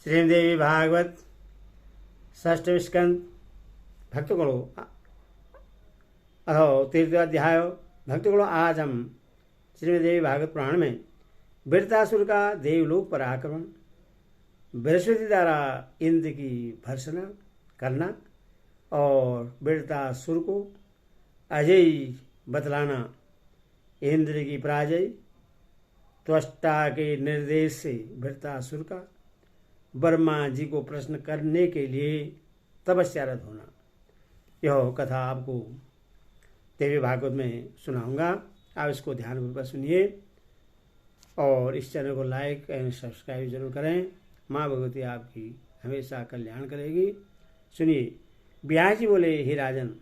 श्रीदेवी भागवत षष्ठ स्कंद भक्तगणों अहो तीर्थाध्याय। भक्तगणों, आज हम श्रीदेवी भागवत पुराण में वृत्रासुर का देवलोक पर आक्रमण, बृहस्पति द्वारा इंद्र की भर्त्सना करना और वृत्रासुर को अजय बतलाना, इंद्र की पराजय, त्वष्टा के निर्देश से वृत्रासुर का ब्रह्मा जी को प्रश्न करने के लिए तपस्यारत होना, यह कथा आपको देवी भागवत में सुनाऊंगा। आप इसको ध्यानपूर्वक सुनिए और इस चैनल को लाइक एंड सब्सक्राइब जरूर करें। माँ भगवती आपकी हमेशा कल्याण करेगी। सुनिए। व्यास जी बोले, हे राजन,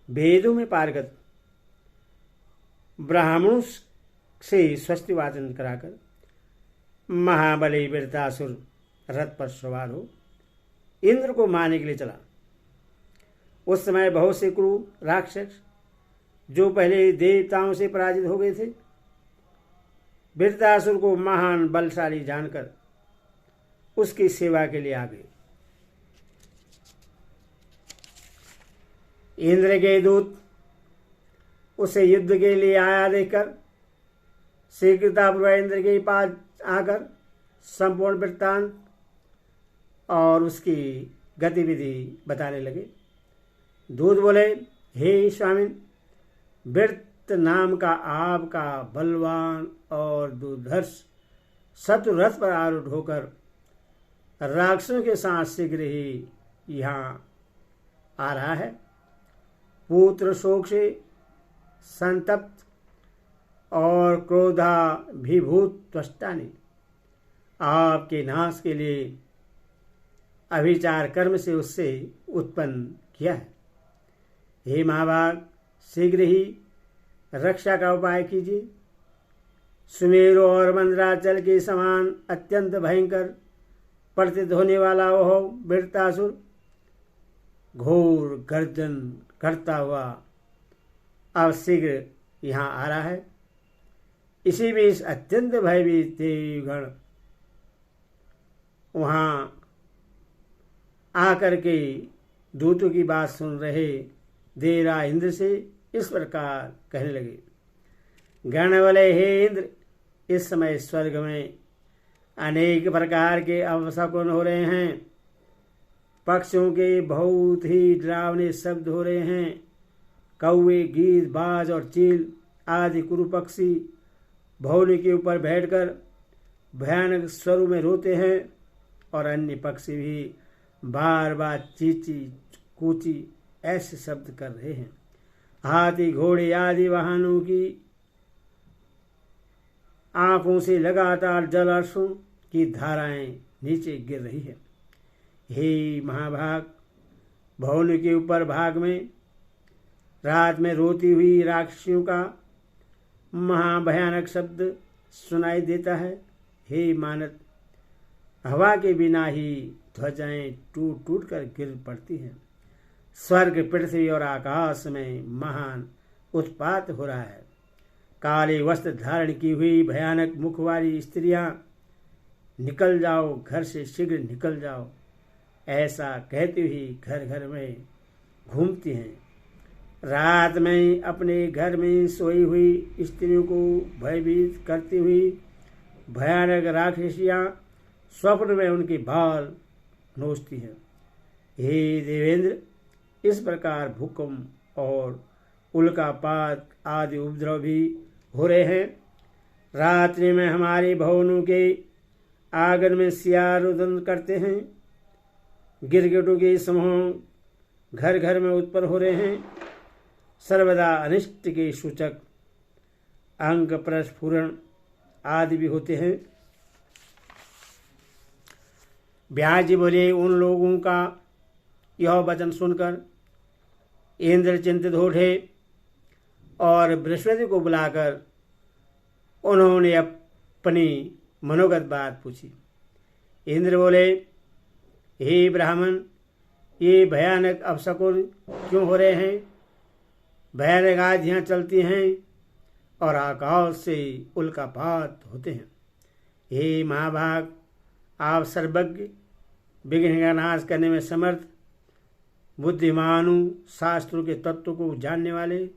वेदों में पारगत ब्राह्मणों से स्वस्ति वाचन कराकर महाबली वृत्रासुर रथ पर सवार हो इंद्र को मारने के लिए चला। उस समय बहुत से क्रूर राक्षस जो पहले देवताओं से पराजित हो गए थे, वृत्रासुर को महान बलशाली जानकर उसकी सेवा के लिए आ गए। इंद्र के दूत उसे युद्ध के लिए आया देखकर शीघ्रतापूर्वक इंद्र के पास आकर संपूर्ण वृत्तांत और उसकी गतिविधि बताने लगे। दूत बोले, हे स्वामी, वृत्त नाम का आपका बलवान और दुर्धर्ष शत्रु रथ पर आरूढ़ होकर राक्षसों के साथ शीघ्र ही यहाँ आ रहा है। पुत्र शोक से संतप्त और क्रोधाभिभूत त्वष्टा ने आपके नाश के लिए अभिचार कर्म से उससे उत्पन्न किया है। हे महाभाग, शीघ्र ही रक्षा का उपाय कीजिए। सुमेरु और मंदराचल के समान अत्यंत भयंकर प्रतीत होने वाला वह वृत्रासुर घोर गर्जन करता हुआ अब शीघ्र यहाँ आ रहा है। इसी बीच अत्यंत भयभीत देवगण वहाँ आकर के दूतों की बात सुन रहे देवराज इंद्र से इस प्रकार कहने लगे। गण बोले, हे इंद्र, इस समय स्वर्ग में अनेक प्रकार के अपशकुन हो रहे हैं। पक्षियों के बहुत ही डरावने शब्द हो रहे हैं। कौवे, गीद, बाज और चील आदि कुरु पक्षी भौली के ऊपर बैठकर भयानक स्वरों में रोते हैं और अन्य पक्षी भी बार बार चींची कूची ऐसे शब्द कर रहे हैं। हाथी, घोड़े आदि वाहनों की आंखों से लगातार जलाशयों की धाराएं नीचे गिर रही है। हे महाभाग, भवन के ऊपर भाग में रात में रोती हुई राक्षसियों का महाभयानक शब्द सुनाई देता है। हे मानद, हवा के बिना ही ध्वजाएं टूट टूट कर गिर पड़ती हैं। स्वर्ग, पृथ्वी और आकाश में महान उत्पात हो रहा है। काले वस्त्र धारण की हुई भयानक मुख वाली स्त्रियां, निकल जाओ, घर से शीघ्र निकल जाओ, ऐसा कहती हुई घर घर में घूमती हैं। रात में अपने घर में सोई हुई स्त्रियों को भयभीत करती हुई भयानक राक्षसियां स्वप्न में उनके बाल नोचती हैं। हे देवेंद्र, इस प्रकार भूकंप और उल्कापात आदि उपद्रव भी हो रहे हैं। रात्रि में हमारे भवनों के आंगन में सियार रुदन करते हैं। गिरगिटों के समूह घर घर में उत्पन्न हो रहे हैं। सर्वदा अनिष्ट के सूचक अंग प्रस्फुरण आदि भी होते हैं। व्यास जी बोले, उन लोगों का यह वचन सुनकर इंद्र चिंतित हो उठे और बृहस्पति को बुलाकर उन्होंने अपनी मनोगत बात पूछी। इंद्र बोले, हे ब्राह्मण, ये भयानक अपशकुन क्यों हो रहे हैं? भयानक आंधियां चलती हैं और आकाश से उल्कापात होते हैं। हे महाभाग, आप सर्वज्ञ, विघ्न का नाश करने में समर्थ, बुद्धिमानु, शास्त्रों के तत्व को जानने वाले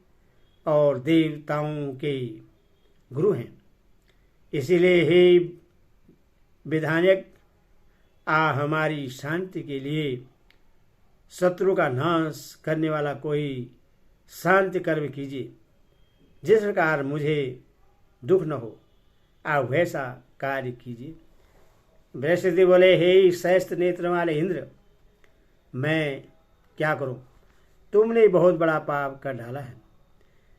और देवताओं के गुरु हैं। इसीलिए हे विधायक, हमारी शांति के लिए शत्रु का नाश करने वाला कोई शांति कर्म कीजिए, जिस प्रकार मुझे दुख न हो, आप वैसा कार्य कीजिए। बृहस्पति बोले, हे सहस्त्र नेत्र वाले इंद्र, मैं क्या करूं? तुमने बहुत बड़ा पाप कर डाला है।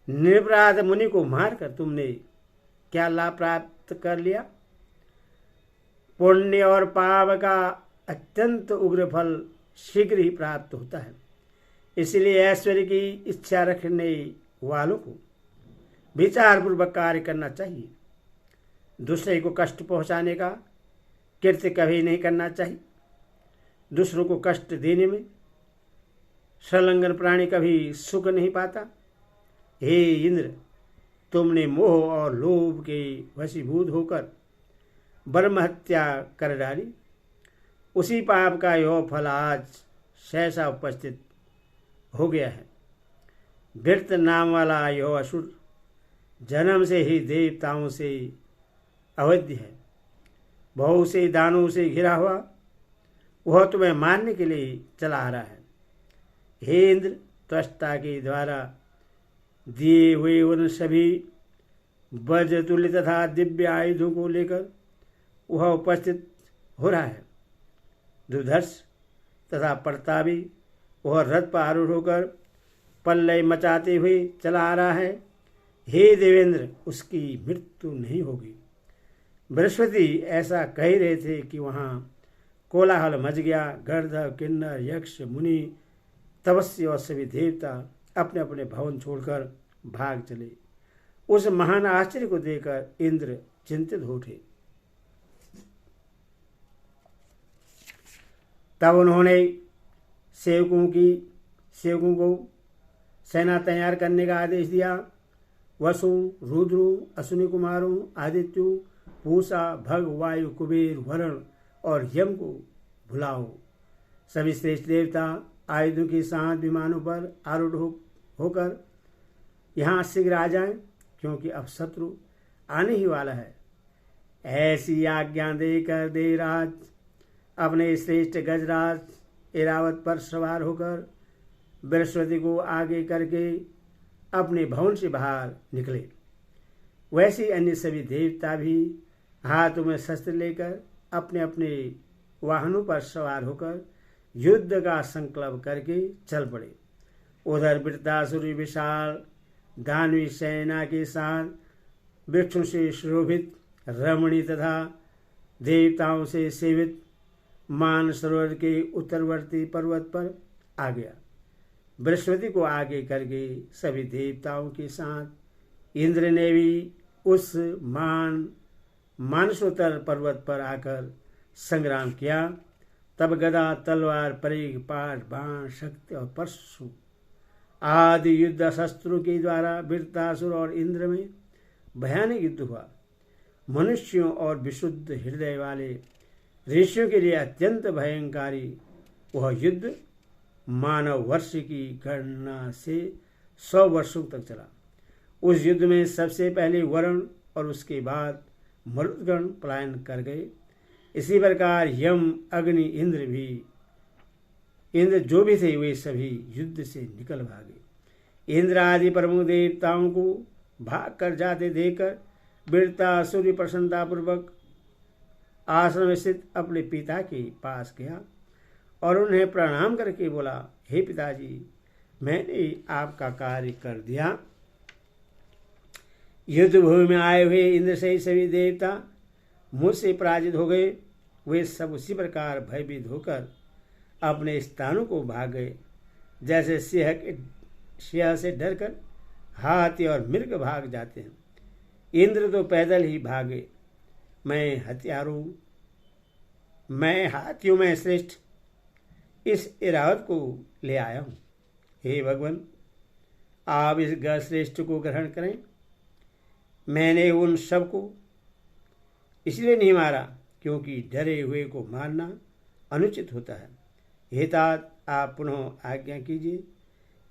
निरपराध मुनि को मारकर तुमने क्या लाभ प्राप्त कर लिया? पुण्य और पाप का अत्यंत उग्र फल शीघ्र ही प्राप्त होता है। इसलिए ऐश्वर्य की इच्छा रखने वालों को विचारपूर्वक कार्य करना चाहिए। दूसरे को कष्ट पहुंचाने का कृत्य कभी नहीं करना चाहिए। दूसरों को कष्ट देने में संलग्न प्राणी कभी सुख नहीं पाता। हे इंद्र, तुमने मोह और लोभ के वशीभूत होकर ब्रह्म हत्या कर डाली। उसी पाप का यह फल आज सहसा उपस्थित हो गया है। वृत्त नाम वाला यह असुर जन्म से ही देवताओं से अवैध है। बहुत से दानों से घिरा हुआ वह तुम्हें मारने के लिए चला आ रहा है। हे इंद्र, त्वष्टा के द्वारा दिए हुए उन सभी वज्रतुल्य तथा दिव्य आयुधों को लेकर वह उपस्थित हो रहा है। दुर्धर्ष तथा प्रतापी वह रथ पर आरूढ़ होकर पल्लय मचाते हुए चला आ रहा है। हे देवेंद्र, उसकी मृत्यु नहीं होगी। बृहस्पति ऐसा कह रहे थे कि वहाँ कोलाहल मच गया। गंधर्व, किन्नर, यक्ष, मुनि, तपस्वी और सभी देवता अपने अपने भवन छोड़कर भाग चले। उस महान आश्चर्य को देखकर इंद्र चिंतित हो उठे। तब उन्होंने सेवकों को सेना तैयार करने का आदेश दिया। वसु, रुद्रु, अश्विनी कुमारों, आदित्यु, पूषा, भग, वायु, कुबेर, वरुण और यम को बुलाओ। सभी श्रेष्ठ देवता आयुधों के साथ विमानों पर आरूढ़ होकर यहाँ शीघ्र आ जाएं, क्योंकि अब शत्रु आने ही वाला है। ऐसी आज्ञा देकर देवराज अपने श्रेष्ठ गजराज ऐरावत पर सवार होकर बृहस्पति को आगे करके अपने भवन से बाहर निकले। वैसे अन्य सभी देवता भी हाथों में शस्त्र लेकर अपने अपने वाहनों पर सवार होकर युद्ध का संकल्प करके चल पड़े। उधर वृत्तासुर विशाल दानवी सेना के साथ वृक्षों से शोभित रमणी तथा देवताओं से सेवित मानसरोवर के उत्तरवर्ती पर्वत पर आ गया। बृहस्पति को आगे करके सभी देवताओं के साथ इंद्र ने भी उस मानसोत्तर पर्वत पर आकर संग्राम किया। तब गदा, तलवार, परीघ, पाठ, बाण, शक्ति और परशु आदि युद्ध शस्त्रों के द्वारा वृत्तासुर और इंद्र में भयानक युद्ध हुआ। मनुष्यों और विशुद्ध हृदय वाले ऋषियों के लिए अत्यंत भयंकारी वह युद्ध मानव वर्ष की गणना से 100 वर्षों तक चला। उस युद्ध में सबसे पहले वरुण और उसके बाद मरुदगण पलायन कर गए। इसी प्रकार यम, अग्नि, इंद्र जो भी थे वे सभी युद्ध से निकल भागे। इंद्र आदि प्रमुख देवताओं को भाग कर जाते देखकर वृत्तासुर प्रसन्नतापूर्वक आश्रम स्थित अपने पिता के पास गया और उन्हें प्रणाम करके बोला, हे पिताजी, मैंने आपका कार्य कर दिया। युद्ध भूमि में आए हुए इंद्र से सभी देवता मुझसे पराजित हो गए। वे सब उसी प्रकार भयभीत होकर अपने स्थानों को भाग गए, जैसे सिंह से डरकर हाथी और मृग भाग जाते हैं। इंद्र तो पैदल ही भागे। मैं हाथियों में श्रेष्ठ इस ऐरावत को ले आया हूँ। हे भगवान, आप इस श्रेष्ठ को ग्रहण करें। मैंने उन सब को इसलिए नहीं मारा क्योंकि डरे हुए को मारना अनुचित होता है। हे तात, आप पुनः आज्ञा कीजिए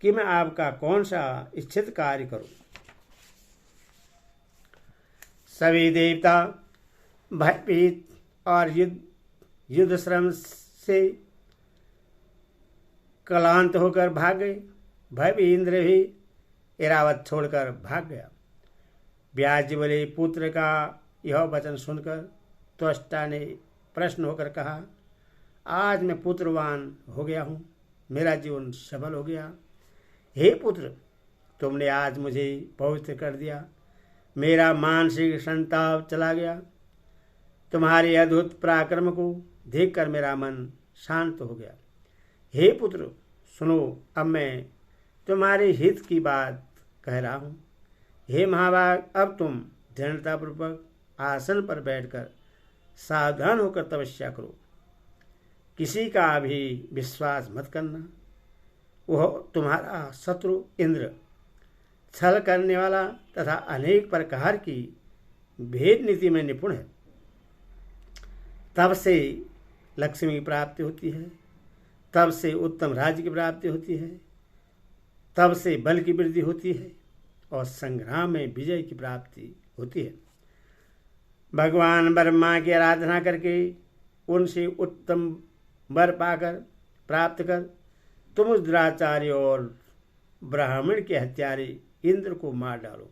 कि मैं आपका कौन सा इच्छित कार्य करूं। सभी देवता भयभीत और युद्ध श्रम से क्लांत होकर भाग गए। भय इंद्र भी इरावत छोड़कर भाग गया। व्यास जी बोले, पुत्र का यह वचन सुनकर त्वष्टा ने प्रश्न होकर कहा, आज मैं पुत्रवान हो गया हूँ, मेरा जीवन सफल हो गया। हे पुत्र, तुमने आज मुझे पवित्र कर दिया, मेरा मानसिक संताप चला गया। तुम्हारे अद्भुत पराक्रम को देखकर मेरा मन शांत हो गया। हे पुत्र, सुनो, अब मैं तुम्हारे हित की बात कह रहा हूँ। हे महाभाग, अब तुम दृढ़तापूर्वक आसन पर बैठकर सावधान होकर तपस्या करो। किसी का भी विश्वास मत करना। वह तुम्हारा शत्रु इंद्र छल करने वाला तथा अनेक प्रकार की भेद नीति में निपुण है। तब से लक्ष्मी की प्राप्ति होती है, तब से उत्तम राज्य की प्राप्ति होती है, तब से बल की वृद्धि होती है और संग्राम में विजय की प्राप्ति होती है। भगवान ब्रह्मा की आराधना करके उनसे उत्तम वर पाकर प्राप्त कर तुम उस दुराचार्य और ब्राह्मण के हत्यारे इंद्र को मार डालो।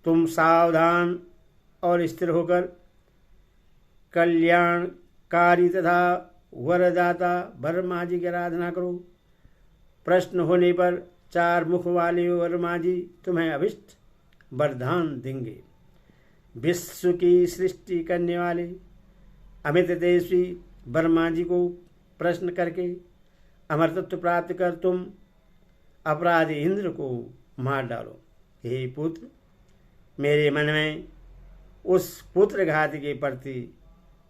तुम सावधान और स्थिर होकर कल्याणकारी तथा वरदाता ब्रह्मा जी की आराधना करो। प्रश्न होने पर 4 मुख वाले ब्रह्मा जी तुम्हें अभिष्ट वरदान देंगे। विश्व की सृष्टि करने वाले अमित तेजस्वी ब्रह्मा जी को प्रश्न करके अमरतत्व प्राप्त कर तुम अपराधी इंद्र को मार डालो। हे पुत्र, मेरे मन में उस पुत्रघात के प्रति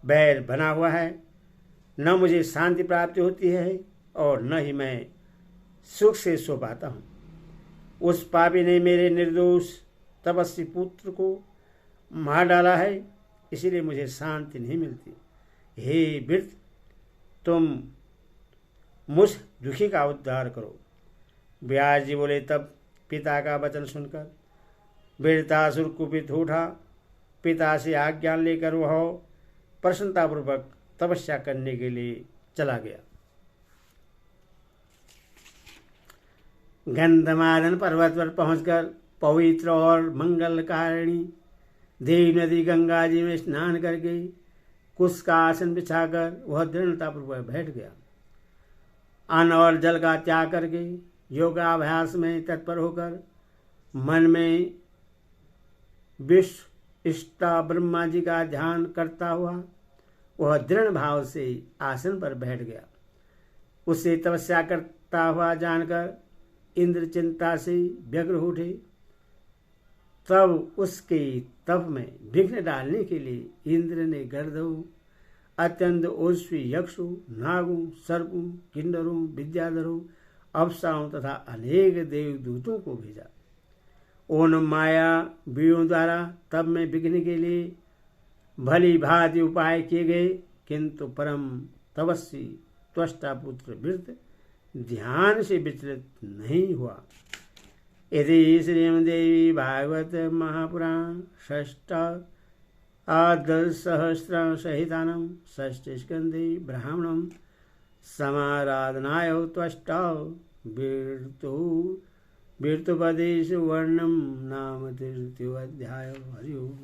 बैर बना हुआ है। न मुझे शांति प्राप्त होती है और न ही मैं सुख से सो पाता हूँ। उस पापी ने मेरे निर्दोष तपस्वी पुत्र को मार डाला है, इसीलिए मुझे शांति नहीं मिलती। हे वृत्त, तुम मुझ दुखी का उद्धार करो। व्यास जी बोले, तब पिता का वचन सुनकर वृत्तासुर कुपित उठा। पिता से आज्ञा लेकर वह प्रसन्नतापूर्वक तपस्या करने के लिए चला गया। गंधमादन पर्वत पर पहुंचकर पवित्र और मंगलकारिणी देवी नदी गंगा जी में स्नान करके कुश का आसन बिछाकर वह दृढ़तापूर्वक बैठ गया। अन्न और जल का त्याग करके योगाभ्यास में तत्पर होकर मन में विश्व इष्टा ब्रह्मा जी का ध्यान करता हुआ वह दृढ़ भाव से आसन पर बैठ गया। उसे तपस्या करता हुआ जानकर इंद्र चिंता से व्यग्र उठे। तब उसके तप में विघ्न डालने के लिए इंद्र ने गंधर्वों, अत्यंत ओजस्वी यक्षों, नागों, सर्पों, किन्नरों, विद्याधरों, अप्सराओं तथा अनेक देवदूतों को भेजा। उन माया वीरों द्वारा तब में विघ्न के लिए भली भांति उपाय किए गए, किंतु परम तपस्वी त्वष्टा पुत्र वृत्त ध्यान से विचलित नहीं हुआ। यदि श्रीमद्देवी भागवत महापुराण षष्ठ आदर्शसहस्र सहितानं षष्ठ स्कंदे ब्राह्मणं समाराधनाय त्वष्टा वीर्तुपदेश वर्णम नाम तृतीयोऽध्याय। हरि ओम।